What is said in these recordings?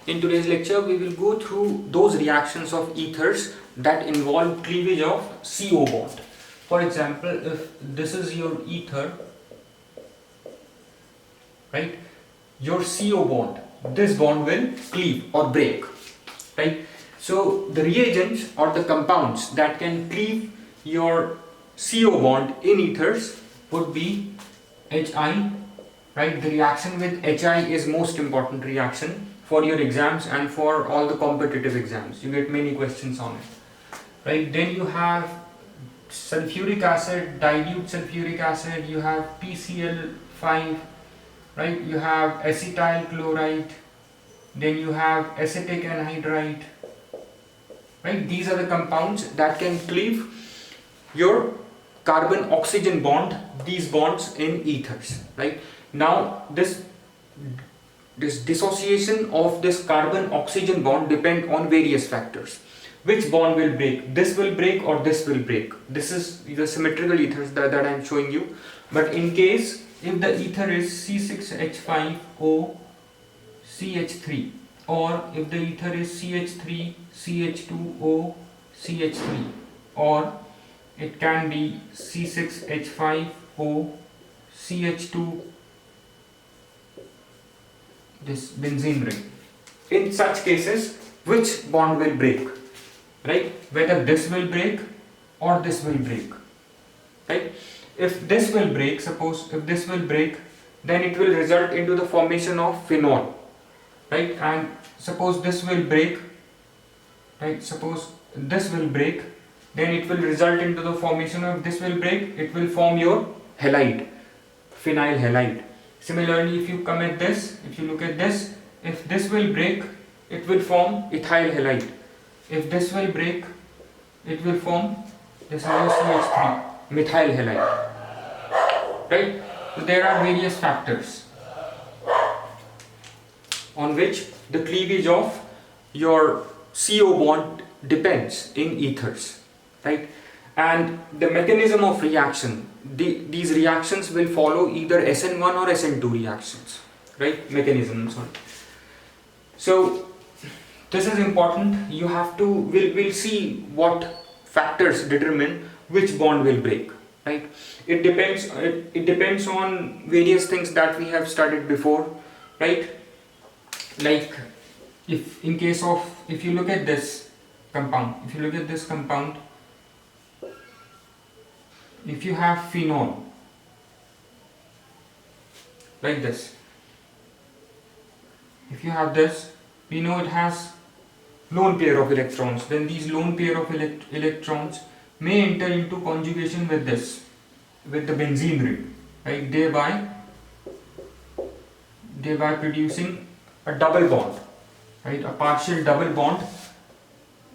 In today's lecture, we will go through those reactions of ethers that involve cleavage of CO bond. For example, if this is your ether, right, your CO bond, this bond will cleave or break, right? So the reagents or the compounds that can cleave your CO bond in ethers would be HI, right? The reaction with HI is most important reaction for your exams and for all the competitive exams. You get many questions on it, right? Then you have sulfuric acid, dilute sulfuric acid, you have PCl5, right? You have acetyl chloride, then you have acetic anhydride, right? These are the compounds that can cleave your carbon oxygen bond, these bonds in ethers, right? Now this dissociation of this carbon oxygen bond depend on various factors. Which bond will break? This will break or this will break. This is the symmetrical ethers that I am showing you. But in case if the ether is C6H5O CH3, or if the ether is CH3 CH2O CH3, or it can be C6H5O CH2, this benzene ring. In such cases, which bond will break, right? Whether this will break or this will break, right? If this will break, suppose if this will break, then it will result into the formation of phenol, right? And suppose this will break, right? Suppose this will break, then it will result into the formation of, this will break, it will form your halide, phenyl halide. Similarly, if you come at this, if you look at this, if this will break, it will form ethyl halide. If this will break, it will form, this is CH3, methyl halide, right? So there are various factors on which the cleavage of your CO bond depends in ethers, right? And the mechanism of reaction, these reactions will follow either Sn1 or Sn2 reactions, right? Mechanism, sorry. So this is important. You have to, we'll see what factors determine which bond will break, right? It depends on various things that we have studied before, right? Like if in case of, if you look at this compound, if you have phenol like this, if you have this, we know it has lone pair of electrons, then these lone pair of electrons may enter into conjugation with this, with the benzene ring, right? Thereby producing a double bond, right? A partial double bond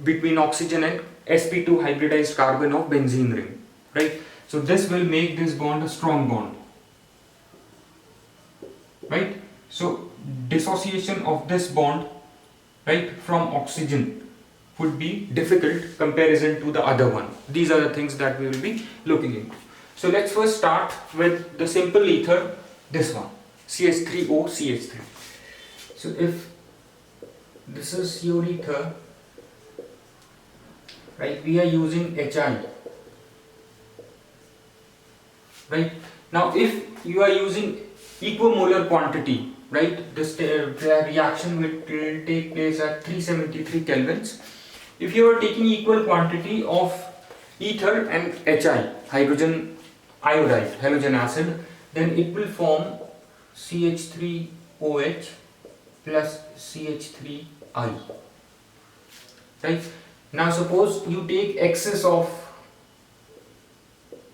between oxygen and sp2 hybridized carbon of benzene ring, right? So this will make this bond a strong bond, right? So dissociation of this bond, right, from oxygen would be difficult comparison to the other one. These are the things that we will be looking into. So let's first start with the simple ether, this one, CH3O CH3. So if this is your ether, right, we are using HI, right? Now if you are using equimolar quantity, right, this reaction will take place at 373 kelvins. If you are taking equal quantity of ether and HI, hydrogen iodide, halogen acid, then it will form CH3OH plus CH3I, right? Now suppose you take excess of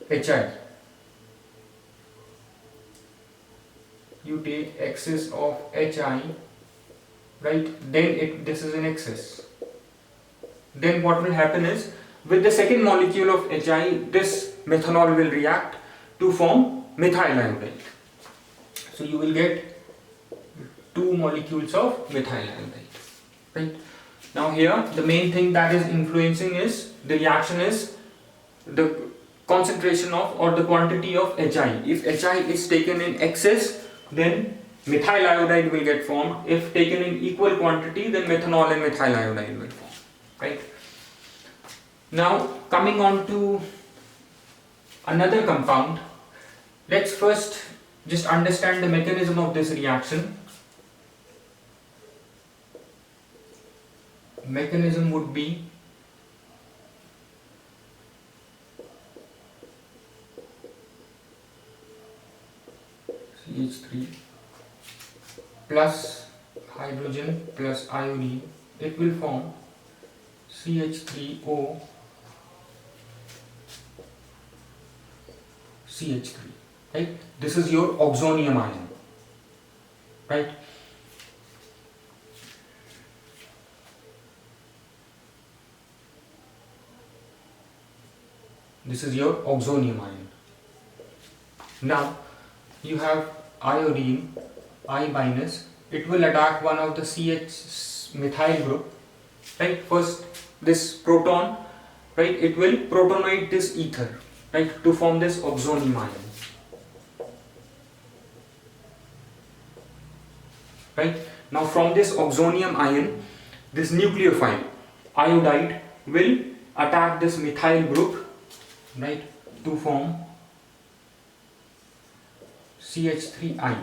HI, right, then this is an excess. Then what will happen is, with the second molecule of HI, this methanol will react to form methyl iodide. So you will get two molecules of methyl iodide, right? Now here the main thing that is influencing is the reaction is the concentration of or the quantity of HI. If HI is taken in excess, then methyl iodide will get formed. If taken in equal quantity, then methanol and methyl iodide will form, right? Now coming on to another compound, let's first just understand the mechanism of this reaction. Mechanism would be CH3 plus hydrogen plus iodine, it will form CH3O CH3, right? This is your oxonium ion, right? This is your oxonium ion. Now you have iodine, I minus, it will attack one of the CH methyl group, right? First this proton, right, it will protonate this ether, right, to form this oxonium ion, right? Now from this oxonium ion, this nucleophile iodide will attack this methyl group, right, to form CH3I,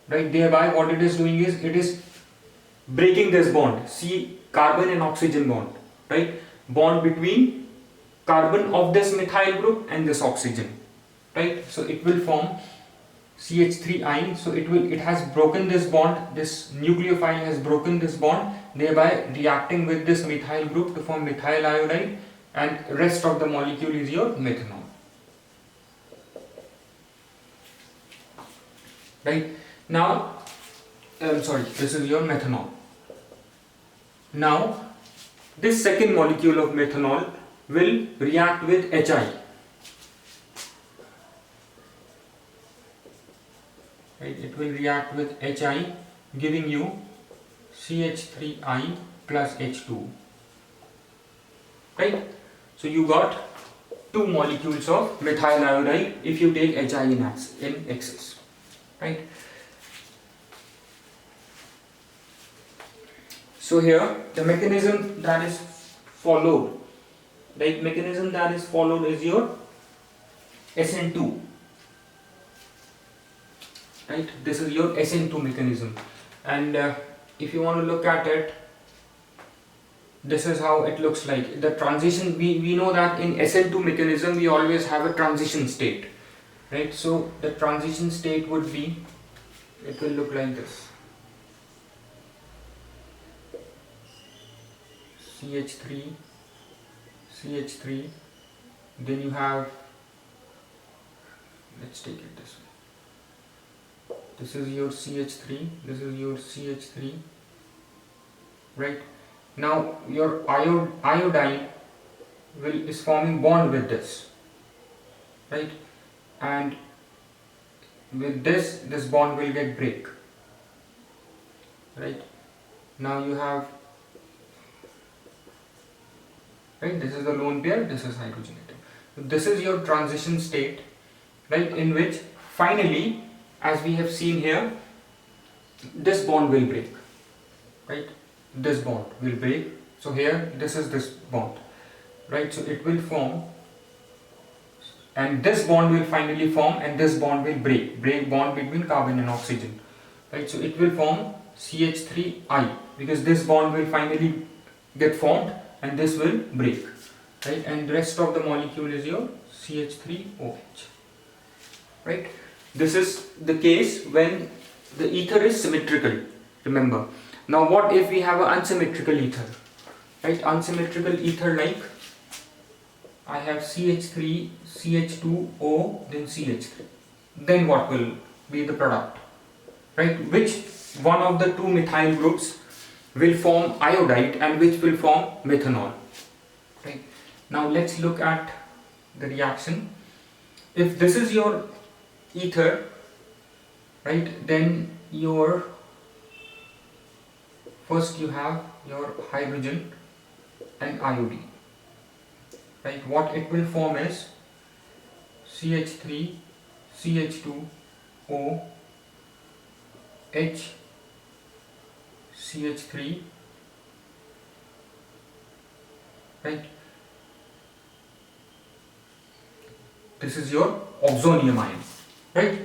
right? Thereby what it is doing is it is breaking this bond, C carbon and oxygen bond, right? Bond between carbon of this methyl group and this oxygen, right? So it will form CH3I. So it has broken this bond, this nucleophile has broken this bond, thereby reacting with this methyl group to form methyl iodide, and rest of the molecule is your methanol, right? Now this is your methanol. Now this second molecule of methanol will react with HI, right? It will react with HI, giving you CH3I plus H2, right? So you got two molecules of methyl iodide if you take HI in excess, right? So here the mechanism that is followed, right? Mechanism that is followed is your Sn2, right? This is your Sn2 mechanism, and if you want to look at it, this is how it looks like. The transition, we know that in Sn2 mechanism we always have a transition state, right? So the transition state would be, it will look like this: CH3, CH3, then you have, let's take it this way, this is your CH3, this is your CH3, right? Now your iodine is forming bond with this, right? And with this bond will get break, right? Now you have, right, this is the lone pair, this is hydrogen atom. So this is your transition state, right, in which finally, as we have seen here, this bond will break, right? This bond will break. So here this is this bond, right? So it will form, and this bond will finally form, and this bond will break bond between carbon and oxygen, right? So it will form CH3I, because this bond will finally get formed and this will break, right? And the rest of the molecule is your CH3OH, right? This is the case when the ether is symmetrical, remember. Now what if we have an unsymmetrical ether, right? Unsymmetrical ether, like I have CH3, CH2O, then CH3. Then what will be the product, right? Which one of the two methyl groups will form iodide and which will form methanol, right? Now let's look at the reaction. If this is your ether, right, then your first you have your hydrogen and iodine, right? What it will form is CH3, CH2O, H CH3, right? This is your oxonium ion, right?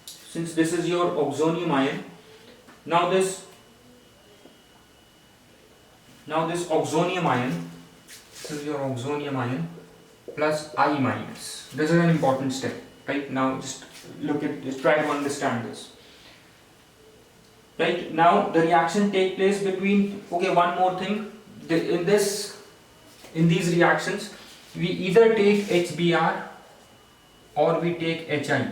Since this is your oxonium ion, now this oxonium ion, this is your oxonium ion plus I minus. This is an important step, right? Now just try to understand this. Right, now the reaction take place between, okay, one more thing, in these reactions we either take HBr or we take HI,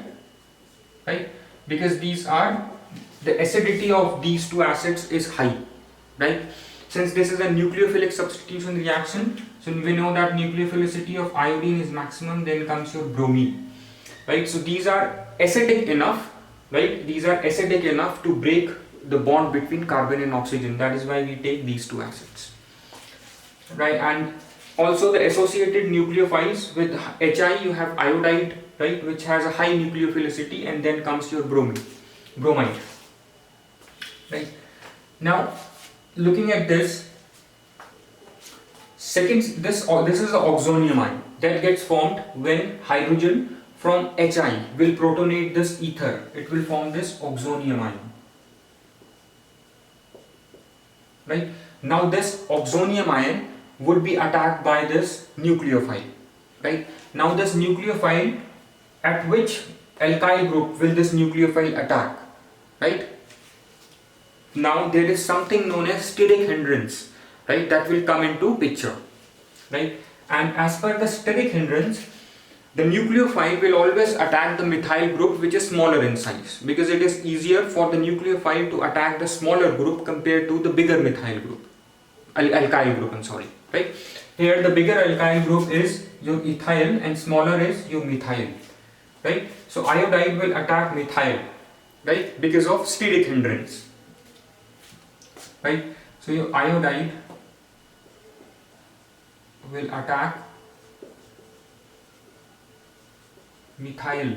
right? Because the acidity of these two acids is high, right? Since this is a nucleophilic substitution reaction, so we know that nucleophilicity of iodine is maximum, then comes your bromine, right? So these are acidic enough, right? These are acidic enough to break the bond between carbon and oxygen. That is why we take these two acids, right? And also the associated nucleophiles with HI, you have iodide, right, which has a high nucleophilicity, and then comes your bromide, right? Now looking at this, this is the oxonium ion that gets formed when hydrogen from HI will protonate this ether. It will form this oxonium ion, right? Now this oxonium ion would be attacked by this nucleophile, right? Now this nucleophile, at which alkyl group will this nucleophile attack, right? Now there is something known as steric hindrance, right, that will come into picture, right? And as per the steric hindrance, the nucleophile will always attack the methyl group which is smaller in size, because it is easier for the nucleophile to attack the smaller group compared to the bigger methyl group, alkyl group, I'm sorry, right? Here the bigger alkyl group is your ethyl and smaller is your methyl, right? So iodide will attack methyl, right, because of steric hindrance, right? So your iodide will attack methyl,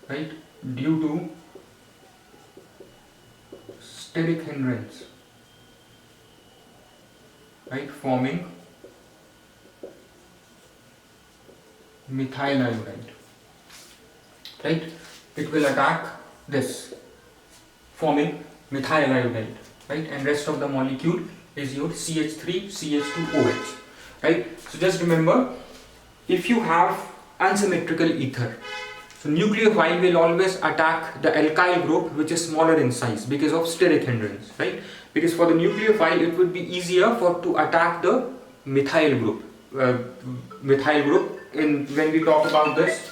right, due to steric hindrance, right, forming methyl iodide, right? It will attack this, forming methyl iodide, right? And rest of the molecule is your CH3 CH2OH, right? So just remember, if you have unsymmetrical ether, so nucleophile will always attack the alkyl group which is smaller in size because of steric hindrance, right? Because for the nucleophile it would be easier to attack the methyl group, when we talk about this,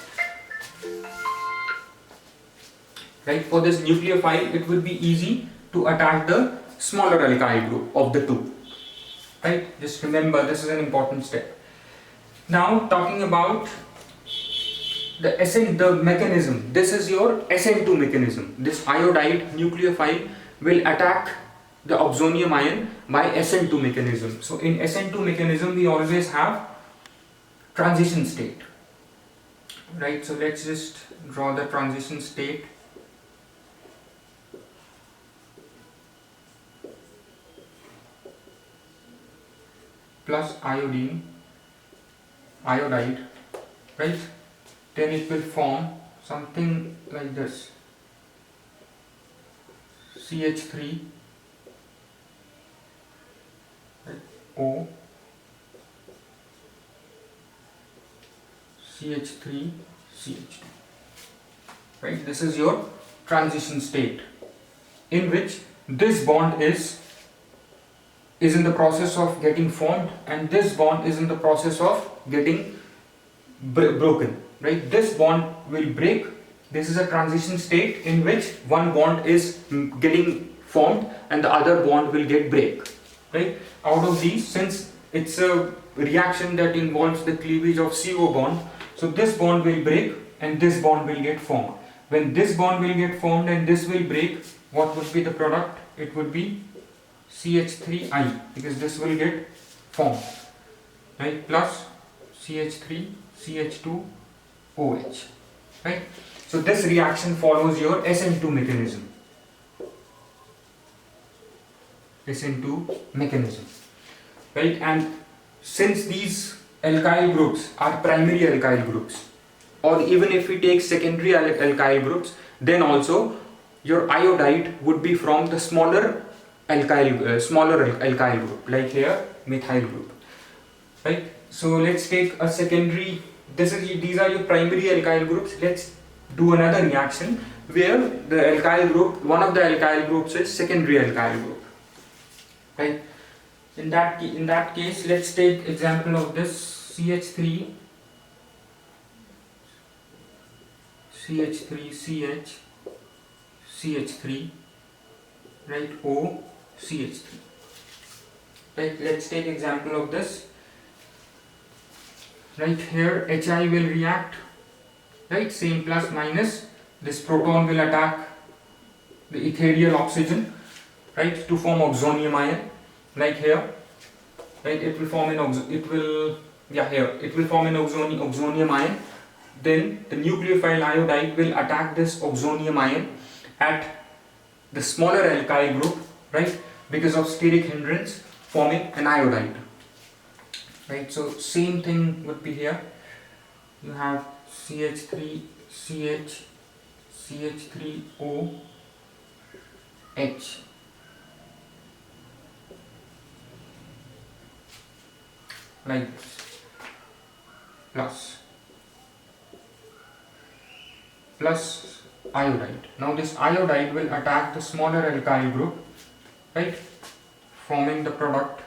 right? For this nucleophile it would be easy to attack the smaller alkyl group of the two, right? Just remember, this is an important step. Now talking about the mechanism, this is your Sn2 mechanism. This iodide nucleophile will attack the oxonium ion by Sn2 mechanism. So in Sn2 mechanism we always have transition state, right? So let's just draw the transition state. Plus iodide, right? Then it will form something like this, CH3, right? O, CH3, CH2, right? This is your transition state in which this bond is in the process of getting formed and this bond is in the process of getting broken, right? This bond will break. This is a transition state in which one bond is getting formed and the other bond will get break, right? Out of these, since it's a reaction that involves the cleavage of CO bond, so this bond will break and this bond will get formed. When this bond will get formed and this will break, what would be the product? It would be CH3I, because this will get formed, right? Plus CH3 CH2OH, right? So this reaction follows your Sn2 mechanism. Sn2 mechanism, right? And since these alkyl groups are primary alkyl groups, or even if we take secondary alkyl groups, then also your iodide would be from the smaller alkyl group, like here methyl group, right? So let's take a secondary. These are your primary alkyl groups. Let's do another reaction where the alkyl group, one of the alkyl groups is secondary alkyl group, right? In that case, let's take example of this CH3 CH, CH3, right, O, CH3, right. Let's take example of this. Right here Hi will react, right, same plus minus, this proton will attack the ethereal oxygen, right, to form oxonium ion, like here, right. It will form an oxonium ion. Then the nucleophile iodide will attack this oxonium ion at the smaller alkyl group, right, because of steric hindrance, forming an iodide, right. So same thing would be here. You have CH3 CH, CH3O H, like this, plus iodide. Now this iodide will attack the smaller alkyl group, right, forming the product.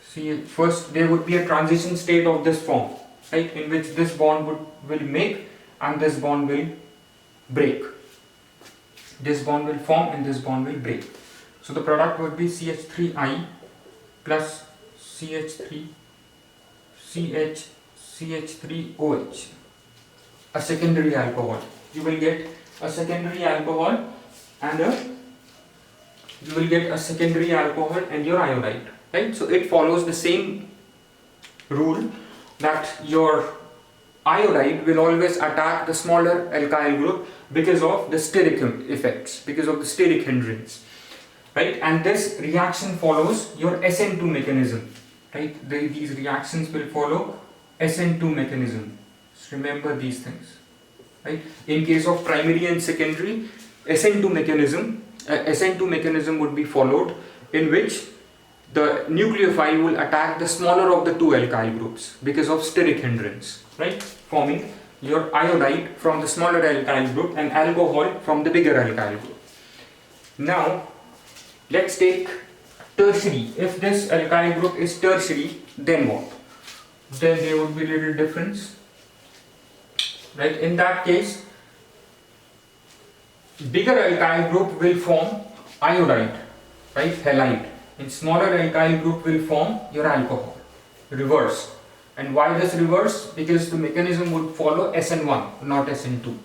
See, first there would be a transition state of this form, right, in which this bond will make and this bond will break. This bond will form and this bond will break. So the product would be CH3I plus CH3 CH, CH3OH, a secondary alcohol. You will get a secondary alcohol and your iodide, right? So it follows the same rule that your iodide will always attack the smaller alkyl group because of the steric effects, because of the steric hindrance, right? And this reaction follows your Sn2 mechanism, right? These reactions will follow Sn2 mechanism. Just remember these things, right? In case of primary and secondary, Sn2 mechanism would be followed, in which the nucleophile will attack the smaller of the two alkyl groups because of steric hindrance, right, forming your iodide from the smaller alkyl group and alcohol from the bigger alkyl group. Now let's take tertiary. If this alkyl group is tertiary, then what? Then there would be little difference, right? In that case, bigger alkyl group will form iodide, right, halide. In smaller alkyl group will form your alcohol, reverse. And why this reverse? Because the mechanism would follow Sn1, not Sn2,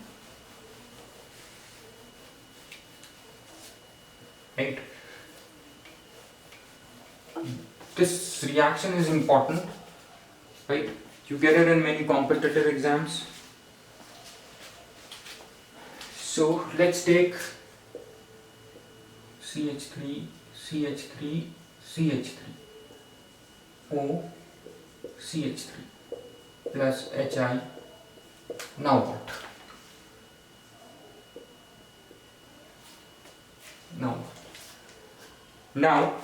right? This reaction is important, right? You get it in many competitive exams. So let's take CH3 CH3 CH3 O CH3 plus Hi. Now what? Now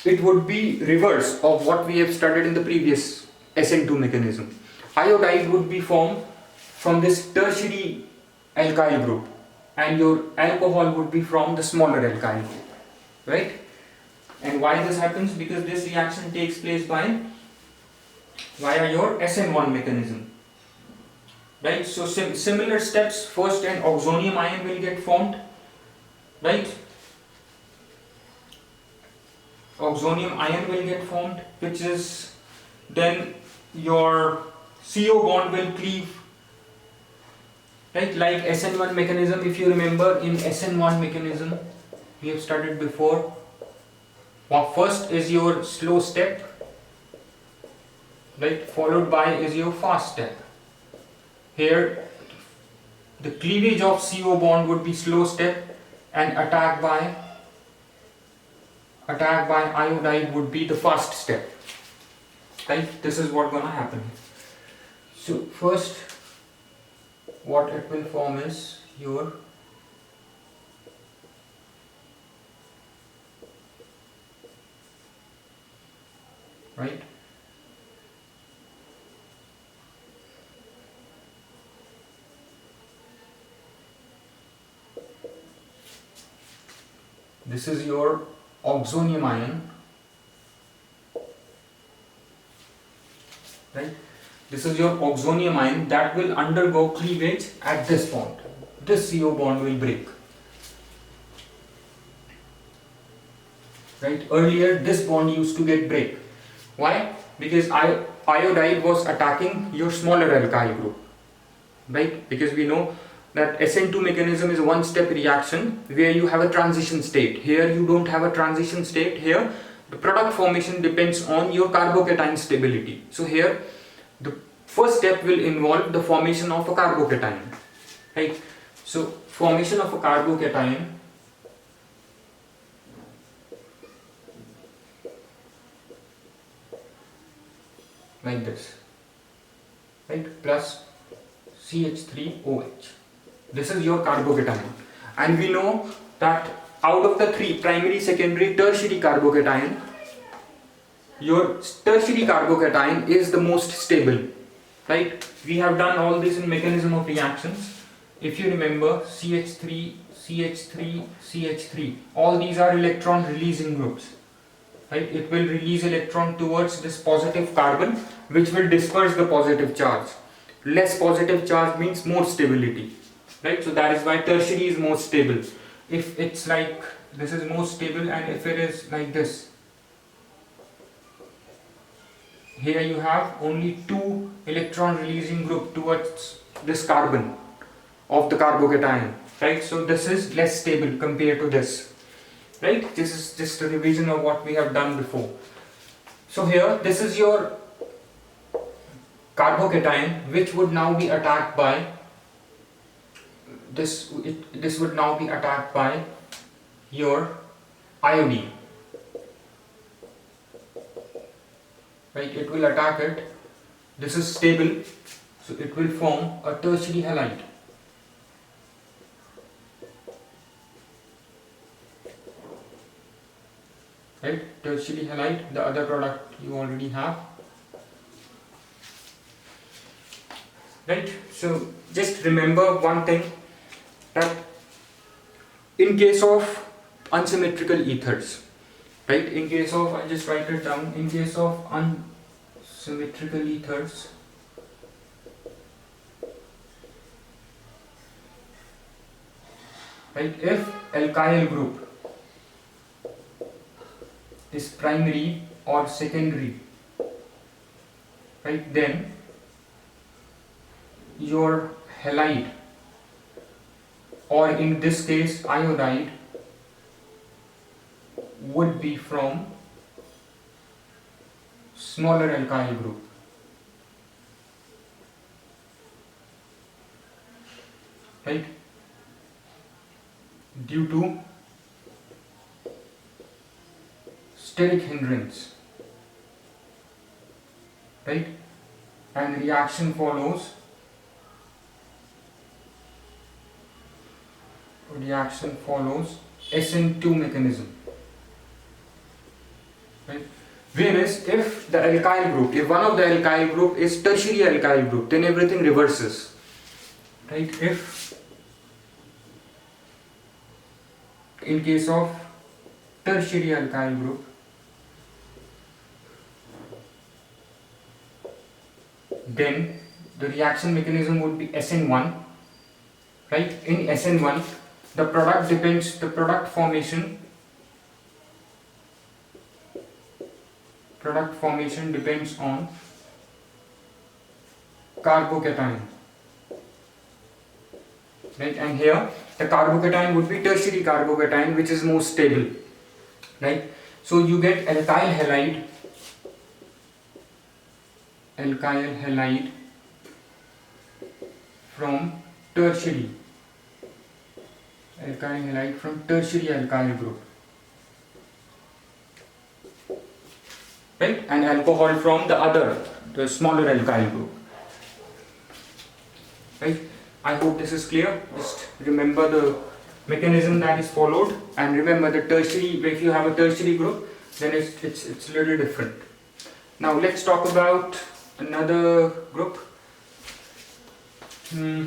it would be reverse of what we have studied in the previous Sn2 mechanism. Iodide would be formed from this tertiary alkyl group and your alcohol would be from the smaller alkyl group, right? And why this happens? Because this reaction takes place via your Sn1 mechanism, right? So similar steps. First an oxonium ion will get formed, right? Oxonium ion will get formed, which is then your CO bond will cleave, right? Like Sn1 mechanism. If you remember, in Sn1 mechanism we have studied before, first is your slow step, right, followed by is your fast step. Here the cleavage of CO bond would be slow step, and attack by iodide would be the fast step. Right? This is what gonna happen. So first, what it will form is your right. This is your oxonium ion, right? This is your oxonium ion that will undergo cleavage at this bond. This CO bond will break. Right? Earlier this bond used to get break. Why? Because iodide was attacking your smaller alkyl group. Right? Because we know that Sn2 mechanism is a one-step reaction where you have a transition state. Here you don't have a transition state. Here the product formation depends on your carbocation stability. So here the first step will involve the formation of a carbocation. Right? So formation of a carbocation like this, right? Plus CH3OH. This is your carbocation, and we know that out of the three, primary, secondary, tertiary carbocation, your tertiary carbocation is the most stable, right? We have done all this in mechanism of reactions. If you remember, CH3, CH3, CH3, all these are electron releasing groups, right? It will release electron towards this positive carbon, which will disperse the positive charge. Less positive charge means more stability, right? So that is why tertiary is more stable. If it's like this is more stable, and if it is like this, here you have only two electron releasing group towards this carbon of the carbocation, right? So this is less stable compared to this, right? This is just a revision of what we have done before. So here this is your carbocation, which would now be attacked by this would now be attacked by your iodine, right? It will attack it. This is stable, so it will form a tertiary halide. Right? Tertiary halide, the other product you already have. Right? So just remember one thing, that in case of unsymmetrical ethers, right? In case of, I just write it down, in case of unsymmetrical ethers, right? If alkyl group is primary or secondary, right, then your halide, or in this case iodide, would be from smaller alkyl group, right, due to steric hindrance, right, and reaction follows Sn2 mechanism, right? Whereas if the alkyl group, if one of the alkyl group is tertiary alkyl group, then everything reverses, right? If in case of tertiary alkyl group, then the reaction mechanism would be Sn1, right? In Sn1, the product formation depends on carbocation, right? And here the carbocation would be tertiary carbocation, which is more stable, right? So you get alkyl halide from tertiary alkyl halide from tertiary alkyl group, right, and alcohol from the smaller alkyl group, right. I hope this is clear. Just remember the mechanism that is followed, and remember the tertiary. If you have a tertiary group, then it's a little different. Now let's talk about another group.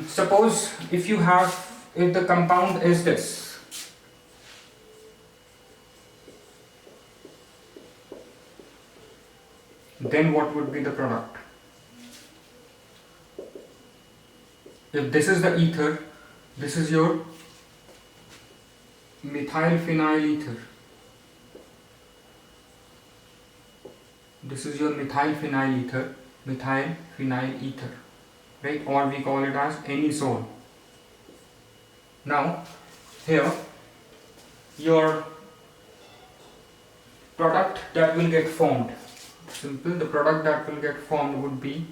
Suppose if the compound is this, then what would be the product? If this is the ether, this is your methyl phenyl ether. This is your methyl phenyl ether, right? Or we call it as anisole. Now, here, your product that will get formed, the product that will get formed would be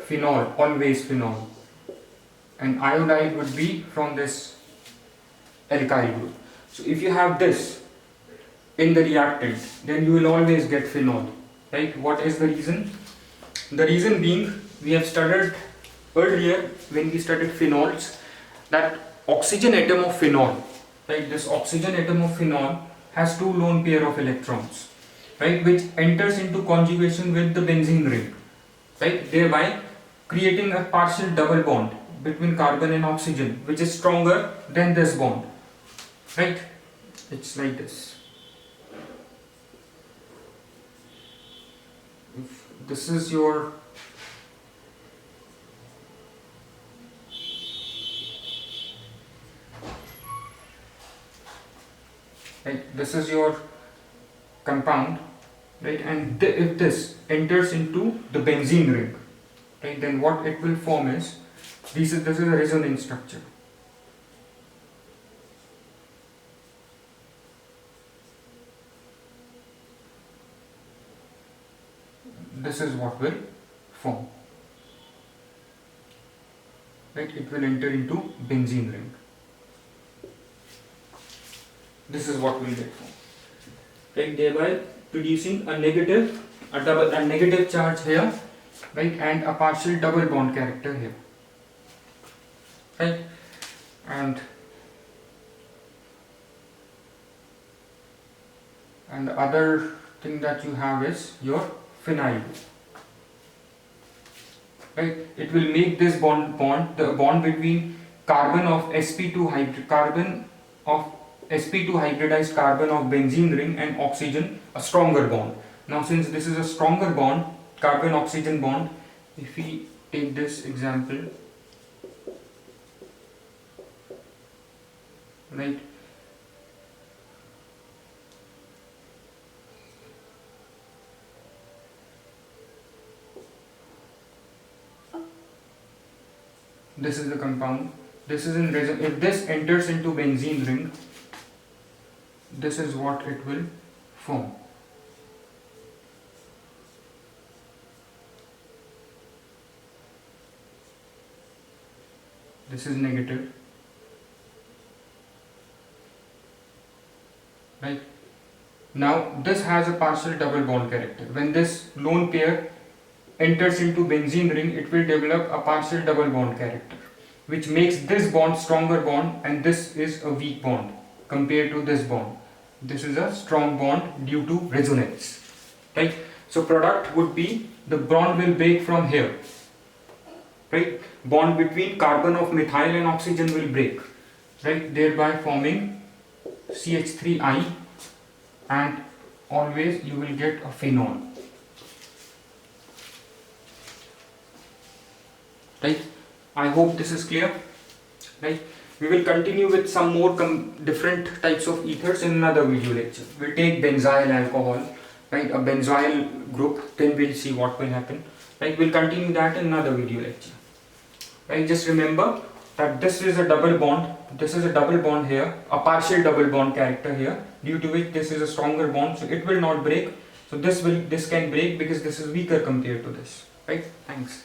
phenol, always phenol, and iodide would be from this alkyl group. So if you have this in the reactant, then you will always get phenol, right? What is the reason? The reason being, we have studied earlier when we studied phenols that oxygen atom of phenol, right? This oxygen atom of phenol has two lone pair of electrons, right, which enters into conjugation with the benzene ring, right, thereby creating a partial double bond between carbon and oxygen, which is stronger than this bond, right? It's like this. If this is your compound, right, and if this enters into the benzene ring, right, then what it will form is this is a resonance structure. This is what will form, right? It will enter into benzene ring. This is what will get formed, right? Thereby producing a negative charge here, right, and a partial double bond character here, right? And the other thing that you have is your phenyl, right? It will make this bond the bond between carbon of sp2 hybridized carbon of benzene ring and oxygen a stronger bond. Now since this is a stronger bond, carbon oxygen bond, if we take this example, right, this is the compound, this is in resonance. If this enters into benzene ring, this is what it will form. This is negative, right? Now this has a partial double bond character. When this lone pair enters into benzene ring, it will develop a partial double bond character, which makes this bond stronger bond, and this is a weak bond compared to this bond. This is a strong bond due to resonance, right? So product would be, the bond will break from here, right? Bond between carbon of methyl and oxygen will break, right, thereby forming CH3I, and always you will get a phenol, right? I hope this is clear, right? We will continue with some more different types of ethers in another video lecture. We'll take benzyl alcohol, right, a benzyl group, then we'll see what will happen, right? We'll continue that in another video lecture, right? Just remember that this is a double bond, this is a double bond here, a partial double bond character here, due to which this is a stronger bond, so it will not break. So this can break because this is weaker compared to this, right? Thanks.